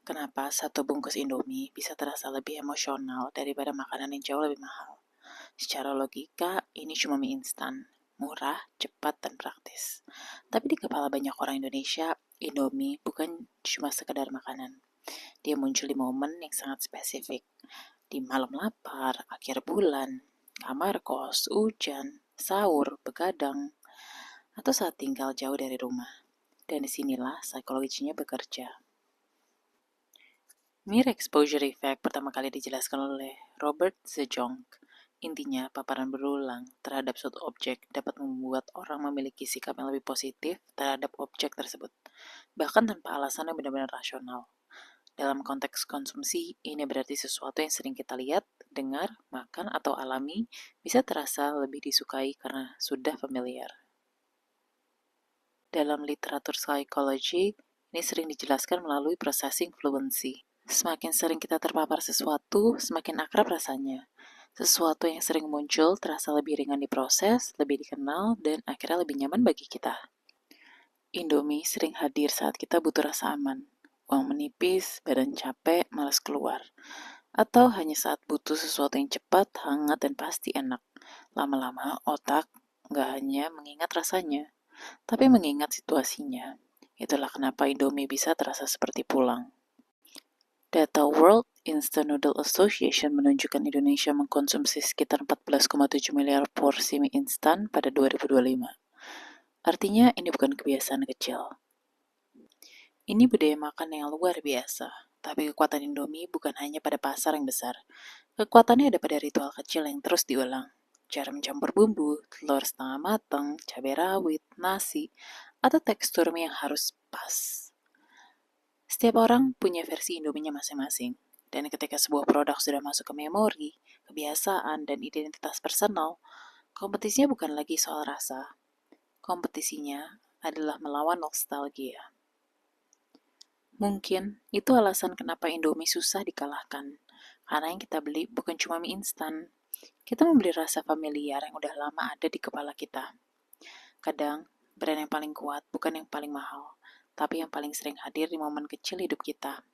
Kenapa satu bungkus Indomie bisa terasa lebih emosional daripada makanan yang jauh lebih mahal? Secara logika, ini cuma mie instan, murah, cepat, dan praktis. Tapi di kepala banyak orang Indonesia, Indomie bukan cuma sekedar makanan. Dia muncul di momen yang sangat spesifik. Di malam lapar, akhir bulan, kamar kos, hujan, sahur, begadang, atau saat tinggal jauh dari rumah. Dan disinilah psikologinya bekerja. Mere exposure effect pertama kali dijelaskan oleh Robert Zejonk. Intinya, paparan berulang terhadap suatu objek dapat membuat orang memiliki sikap yang lebih positif terhadap objek tersebut, bahkan tanpa alasan yang benar-benar rasional. Dalam konteks konsumsi, ini berarti sesuatu yang sering kita lihat, dengar, makan, atau alami bisa terasa lebih disukai karena sudah familiar. Dalam literatur psikologi, ini sering dijelaskan melalui processing fluency. Semakin sering kita terpapar sesuatu, semakin akrab rasanya. Sesuatu yang sering muncul terasa lebih ringan diproses, lebih dikenal, dan akhirnya lebih nyaman bagi kita. Indomie sering hadir saat kita butuh rasa aman. Uang menipis, badan capek, malas keluar. Atau hanya saat butuh sesuatu yang cepat, hangat, dan pasti enak. Lama-lama, otak nggak hanya mengingat rasanya, tapi mengingat situasinya. Itulah kenapa Indomie bisa terasa seperti pulang. Data World Instant Noodle Association menunjukkan Indonesia mengkonsumsi sekitar 14,7 miliar porsi mie instan pada 2025. Artinya ini bukan kebiasaan kecil. Ini budaya makan yang luar biasa. Tapi kekuatan Indomie bukan hanya pada pasar yang besar. Kekuatannya ada pada ritual kecil yang terus diulang. Cara mencampur bumbu, telur setengah matang, cabai rawit, nasi, atau tekstur mie yang harus pas. Setiap orang punya versi Indominya masing-masing. Dan ketika sebuah produk sudah masuk ke memori, kebiasaan, dan identitas personal, kompetisinya bukan lagi soal rasa. Kompetisinya adalah melawan nostalgia. Mungkin itu alasan kenapa Indomie susah dikalahkan. Karena yang kita beli bukan cuma mie instan. Kita membeli rasa familiar yang udah lama ada di kepala kita. Kadang, brand yang paling kuat bukan yang paling mahal, tapi yang paling sering hadir di momen kecil hidup kita.